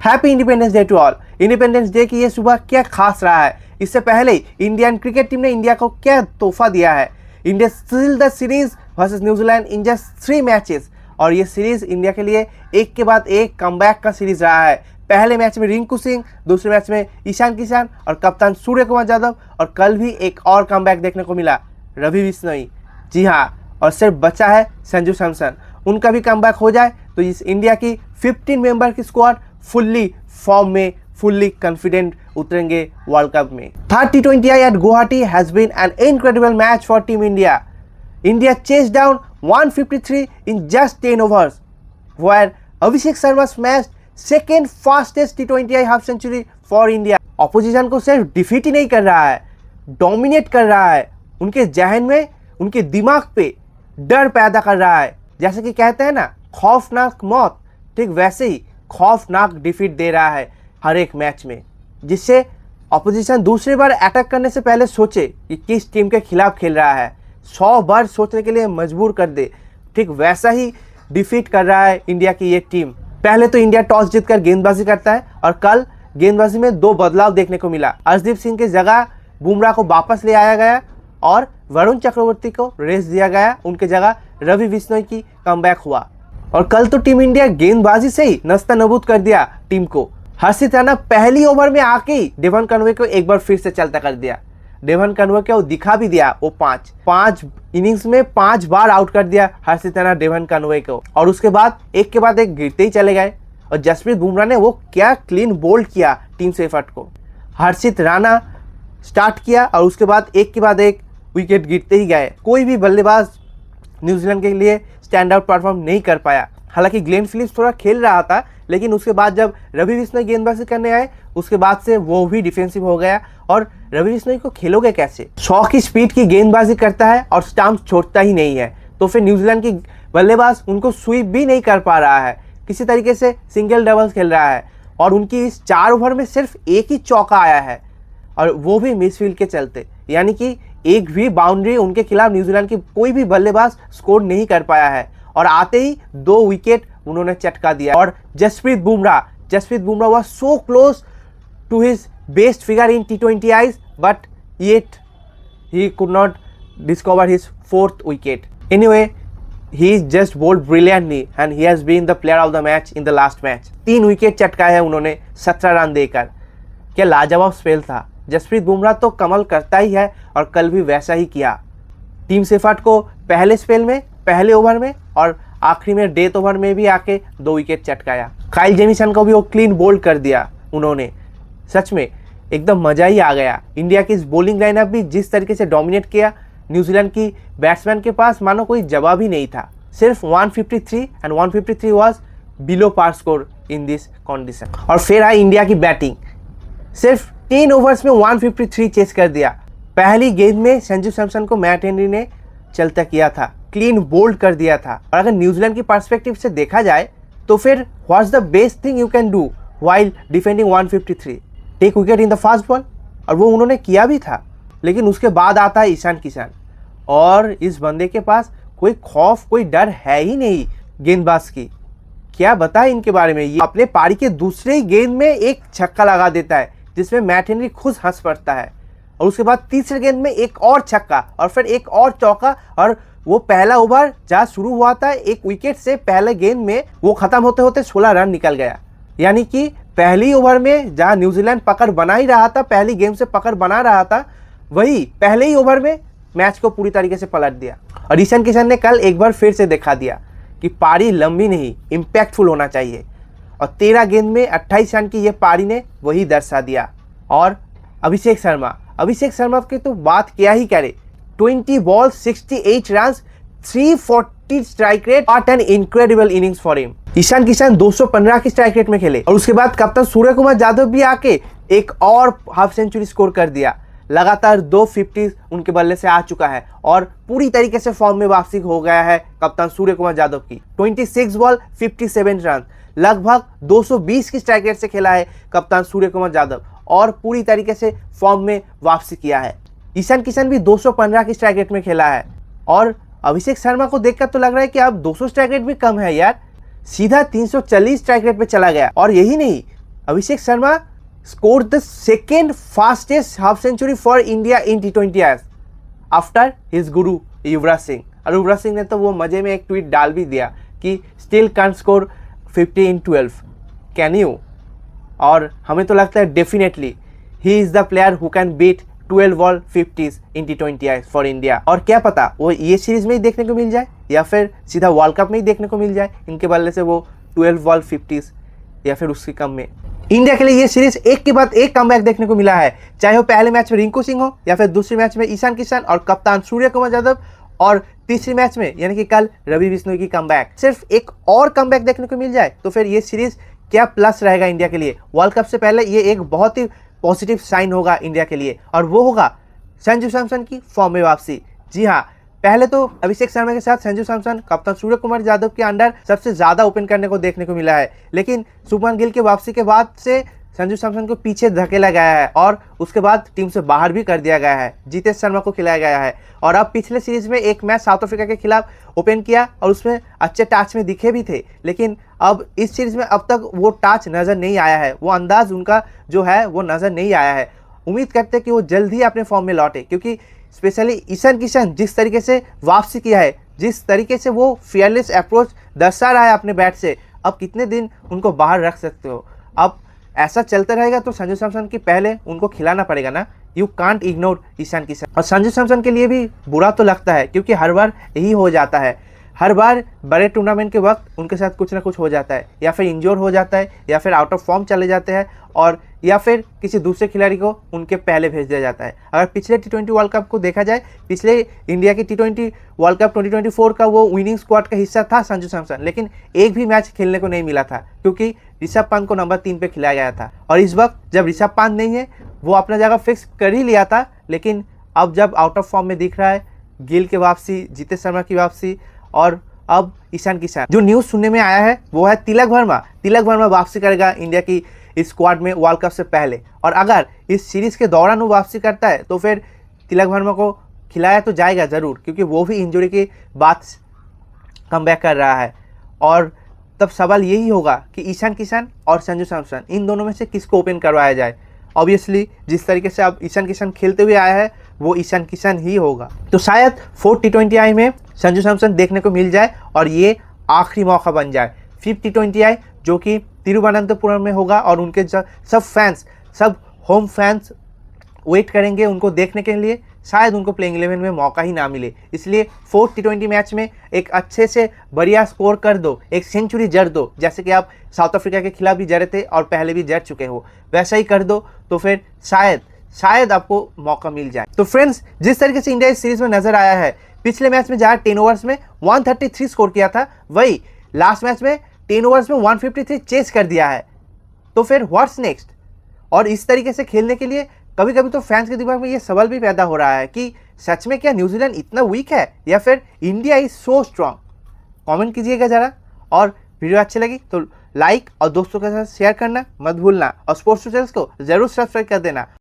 Happy independence day to all. Independence day की ये सुबह क्या खास रहा है, इससे पहले इंडियन क्रिकेट टीम ने इंडिया को क्या तोहफा दिया है। India still the series versus New Zealand in just 3 matches और ये सीरीज इंडिया के लिए एक के बाद एक कमबैक का सीरीज रहा है। पहले मैच में रिंकू सिंह, दूसरे मैच में ईशान किशन और कप्तान सूर्य कुमार यादव, और कल भी एक और कमबैक देखने को मिला, रवि बिश्नोई। जी हाँ, और सिर्फ बचा है संजू सैमसन। उनका भी कमबैक हो जाए तो इस इंडिया की 15 मेंबर की स्क्वाड फुल्ली फॉर्म में, फुल्ली कॉन्फिडेंट उतरेंगे वर्ल्ड कप में। Third T20I at Guwahati has been an incredible match for team India. India chased down 153 in just 10 overs, where Abhishek Sharma smashed second fastest T20I half century for India. Opposition को सिर्फ defeat ही नहीं कर रहा है, dominate कर रहा है। उनके जहन में, उनके दिमाग पे डर पैदा कर रहा है। जैसे कि कहते हैं ना, खौफनाक मौत, ठीक वैसे ही खौफनाक डिफीट दे रहा है हर एक मैच में, जिससे ऑपोजिशन दूसरी बार अटैक करने से पहले सोचे कि किस टीम के खिलाफ खेल रहा है, 100 बार सोचने के लिए मजबूर कर दे। ठीक वैसा ही डिफीट कर रहा है इंडिया की ये टीम। पहले तो इंडिया टॉस जीतकर गेंदबाजी करता है और कल गेंदबाजी में 2 बदलाव देखने को मिला। अर्शदीप सिंह की जगह बुमराह को वापस ले आया गया और वरुण चक्रवर्ती को रेस्ट दिया गया, उनके जगह रवि बिश्नोई की कमबैक हुआ। और कल तो टीम इंडिया गेंदबाजी से ही नस्तानाबूद कर दिया टीम को। हर्षित राणा पहली ओवर में आके ही डेवन कनवे को एक बार फिर से चलता कर दिया। डेवन कनवे को दिखा भी दिया, वो 5 इनिंग्स में 5 बार आउट कर दिया हर्षित राणा डेवन कनवे को। और उसके बाद एक के बाद एक गिरते ही चले गए। और जसप्रीत बुमराह ने वो क्या क्लीन बोल्ड किया टीम से एफर्ट को। हर्षित राणा स्टार्ट किया और उसके बाद एक के बाद एक विकेट गिरते ही गए। कोई भी बल्लेबाज न्यूजीलैंड के लिए स्टैंड आउट परफॉर्म नहीं कर पाया। हालांकि ग्लेन फिलिप्स थोड़ा खेल रहा था, लेकिन उसके बाद जब रवि बिश्नोई गेंदबाजी करने आए, उसके बाद से वो भी डिफेंसिव हो गया। और रवि बिश्नोई को खेलोगे कैसे? 100 की स्पीड की गेंदबाजी करता है और स्टंप छोड़ता ही नहीं है, तो फिर न्यूजीलैंड की बल्लेबाज उनको स्वीप भी नहीं कर पा रहा है। किसी तरीके से सिंगल डबल्स खेल रहा है और उनकी इस 4 ओवर में सिर्फ एक ही चौका आया है, और वो भी मिसफील्ड के चलते। यानी कि एक भी बाउंड्री उनके खिलाफ न्यूजीलैंड की कोई भी बल्लेबाज स्कोर नहीं कर पाया है, और आते ही 2 विकेट उन्होंने चटका दिया। और Jasprit Bumrah was so close to his best figure in T20Is, but yet he could not discover his 4th wicket. Anyway, he just bowled brilliantly and he has been the player of the match in the last match. 3 wicket चटकाए हैं उन्होंने 17 run देकर। क्या लाजवाब spell था। जसप्रीत बुमराह तो कमाल करता ही है और कल भी वैसा ही किया। टीम सेफर्ट को पहले स्पेल में, पहले ओवर में और आखिरी में डेथ ओवर में भी आके 2 विकेट चटकाया। काइल जेमिसन को भी वो क्लीन बोल्ड कर दिया उन्होंने। सच में एकदम मजा ही आ गया। इंडिया की इस बॉलिंग लाइनअप भी जिस तरीके से डोमिनेट किया, न्यूजीलैंड की बैट्समैन के पास मानो कोई जवाब ही नहीं था। सिर्फ 153 and 153 was below par score in this condition. और फिर आई इंडिया की बैटिंग। सिर्फ 10 ओवर्स में 153 चेस कर दिया। पहली गेंद में संजू सैमसन को मैट हेनरी ने चलता किया था, क्लीन बोल्ड कर दिया था। और अगर न्यूजीलैंड की पर्सपेक्टिव से देखा जाए तो फिर what's the best thing you can do while defending 153? Take wicket in the fast ball, और वो उन्होंने किया भी था। लेकिन उसके बाद आता है ईशान किशन, और इस बंदे के पास कोई खौफ, कोई डर है ही नहीं गेंदबाज की। क्या बताए इनके बारे में। ये अपने पारी के दूसरे ही गेंद में एक छक्का लगा देता है, जिसमें मैट हेनरी खुद हंस पड़ता है। और उसके बाद तीसरे गेंद में एक और छक्का और फिर एक और चौका। और वो पहला ओवर जहाँ शुरू हुआ था एक विकेट से, पहले गेंद में वो खत्म होते होते 16 रन निकल गया। यानी कि पहली ओवर में जहां न्यूजीलैंड पकड़ बना ही रहा था, पहली गेम से पकड़ बना रहा था, वही पहले ही ओवर में मैच को पूरी तरीके से पलट दिया। और ईशान किशन ने कल एक बार फिर से दिखा दिया कि पारी लंबी नहीं, इम्पैक्टफुल होना चाहिए। और 13 गेंद में 28 रन की ये पारी ने वही दर्शा दिया। और अभिषेक शर्मा की तो बात क्या ही करे। 20 ball 68 run, 340 strike rate, what an incredible innings for him. Ishan Kishan 215 की स्ट्राइक रेट में खेले और उसके बाद कप्तान सूर्य कुमार यादव भी आके एक और हाफ सेंचुरी स्कोर कर दिया। लगातार 2 50 उनके बल्ले से आ चुका है और पूरी तरीके से फॉर्म में वापसी हो गया है कप्तान सूर्य कुमार यादव की। 26 बॉल 57 रन, लगभग 220 की स्ट्राइक रेट से खेला है कप्तान सूर्य कुमार यादव और पूरी तरीके से फॉर्म में वापसी किया है। ईशान किशन भी 215 की स्ट्राइक रेट में खेला है और अभिषेक शर्मा को देखकर तो लग रहा है कि अब 200 स्ट्राइक रेट भी कम है यार, सीधा 340 स्ट्राइक रेट पे चला गया। और यही नहीं, Abhishek Sharma scored the second fastest half century for India in T20 after his guru Yuvraj Singh. और युवराज सिंह ने तो वो मजे में एक ट्वीट डाल भी दिया कि still can score 50 in 12, can you? और हमें तो लगता है definitely he is the player who can beat 12 all 50s in T20 for India. और क्या पता वो ये सीरीज में ही देखने को मिल जाए या फिर सीधा वर्ल्ड कप में ही देखने को मिल जाए इनके बल्ले से वो 12 all 50s या फिर उससे कम में। इंडिया के लिए ये सीरीज एक के बाद एक कमबैक देखने को मिला है, चाहे वो पहले मैच में रिंकू सिंह हो या फिर दूसरे मैच में ईशान किशन और कप्तान सूर्य कुमार यादव, और तीसरी मैच में यानी कि कल रवि बिश्नोई की कमबैक। सिर्फ एक और कमबैक देखने को मिल जाए तो फिर ये सीरीज क्या प्लस रहेगा इंडिया के लिए। वर्ल्ड कप से पहले ये एक बहुत ही पॉजिटिव साइन होगा इंडिया के लिए, और वो होगा संजू सैमसन की फॉर्म में वापसी। जी हाँ, पहले तो अभिषेक शर्मा के साथ संजू सैमसन कप्तान सूर्य कुमार यादव के अंडर सबसे ज़्यादा ओपन करने को देखने को मिला है, लेकिन शुभमन गिल की वापसी के बाद से संजू सैमसन को पीछे धकेला गया है और उसके बाद टीम से बाहर भी कर दिया गया है। जितेश शर्मा को खिलाया गया है, और अब पिछले सीरीज में एक मैच साउथ अफ्रीका के खिलाफ ओपन किया और उसमें अच्छे टच में दिखे भी थे, लेकिन अब इस सीरीज में अब तक वो टच नज़र नहीं आया है, वो अंदाज उनका जो है वो नज़र नहीं आया है। उम्मीद करते हैं कि वो जल्द ही अपने फॉर्म में लौटे, क्योंकि स्पेशली ईशान किशन जिस तरीके से वापसी किया है, जिस तरीके से वो फियरलेस अप्रोच दर्शा रहा है अपने बैट से, अब कितने दिन उनको बाहर रख सकते हो? अब ऐसा चलता रहेगा तो संजू सैमसन की पहले उनको खिलाना पड़ेगा ना। You can't ignore Ishan Kishan. और संजू सैमसन के लिए भी बुरा तो लगता है, क्योंकि हर बार यही हो जाता है, हर बार बड़े टूर्नामेंट के वक्त उनके साथ कुछ ना कुछ हो जाता है, या फिर इंजोर हो जाता है या फिर आउट ऑफ फॉर्म चले जाते हैं, और या फिर किसी दूसरे खिलाड़ी को उनके पहले भेज दिया जाता है। अगर पिछले T20 वर्ल्ड कप को देखा जाए, पिछले इंडिया की T20 वर्ल्ड कप 2024 का वो विनिंग स्क्वाड का हिस्सा था संजू सैमसन, लेकिन एक भी मैच खेलने को नहीं मिला था क्योंकि ऋषभ पंत को नंबर 3 पे खिलाया गया था। और इस वक्त जब ऋषभ पंत नहीं है, वो अपना जगह फिक्स कर ही लिया था, लेकिन अब जब आउट ऑफ फॉर्म में दिख रहा है, गिल की वापसी, जितेश शर्मा की वापसी, और अब ईशान किशन, जो न्यूज़ सुनने में आया है वो है तिलक वर्मा वापसी करेगा इंडिया की इस स्क्वाड में वर्ल्ड कप से पहले। और अगर इस सीरीज़ के दौरान वो वापसी करता है तो फिर तिलक वर्मा को खिलाया तो जाएगा ज़रूर, क्योंकि वो भी इंजरी के बाद कमबैक कर रहा है। और तब सवाल यही होगा कि ईशान किशन और संजू सैमसन, इन दोनों में से किसको ओपन करवाया जाए। ऑब्वियसली जिस तरीके से अब ईशान किशन खेलते हुए आया है वो ईशान किशन ही होगा। तो शायद 4th T20I में संजू सैमसन देखने को मिल जाए और ये आखिरी मौका बन जाए। 5th T20I जो कि तिरुवनंतपुरम में होगा, और उनके सब फैंस, सब होम फैंस वेट करेंगे उनको देखने के लिए। शायद उनको प्लेइंग 11 में मौका ही ना मिले, इसलिए 4th T20 मैच में एक अच्छे से बढ़िया स्कोर कर दो, एक सेंचुरी जड़ दो, जैसे कि आप साउथ अफ्रीका के खिलाफ भी जड़े थे और पहले भी जड़ चुके हो, वैसा ही कर दो, तो फिर शायद आपको मौका मिल जाए। तो फ्रेंड्स, जिस तरीके से इंडिया इस सीरीज में नजर आया है, पिछले मैच में जहाँ 10 ओवर्स में 133 स्कोर किया था, वही लास्ट मैच में 10 ओवर्स में 153 चेस कर दिया है। तो फिर व्हाट्स नेक्स्ट? और इस तरीके से खेलने के लिए कभी कभी तो फैंस के दिमाग में ये सवाल भी पैदा हो रहा है कि सच में क्या न्यूजीलैंड इतना वीक है या फिर India is so strong? Comment कीजिएगा ज़रा, और वीडियो अच्छी लगी तो लाइक और दोस्तों के साथ शेयर करना मत भूलना, और स्पोर्ट्स चैनल्स को जरूर सब्सक्राइब कर देना।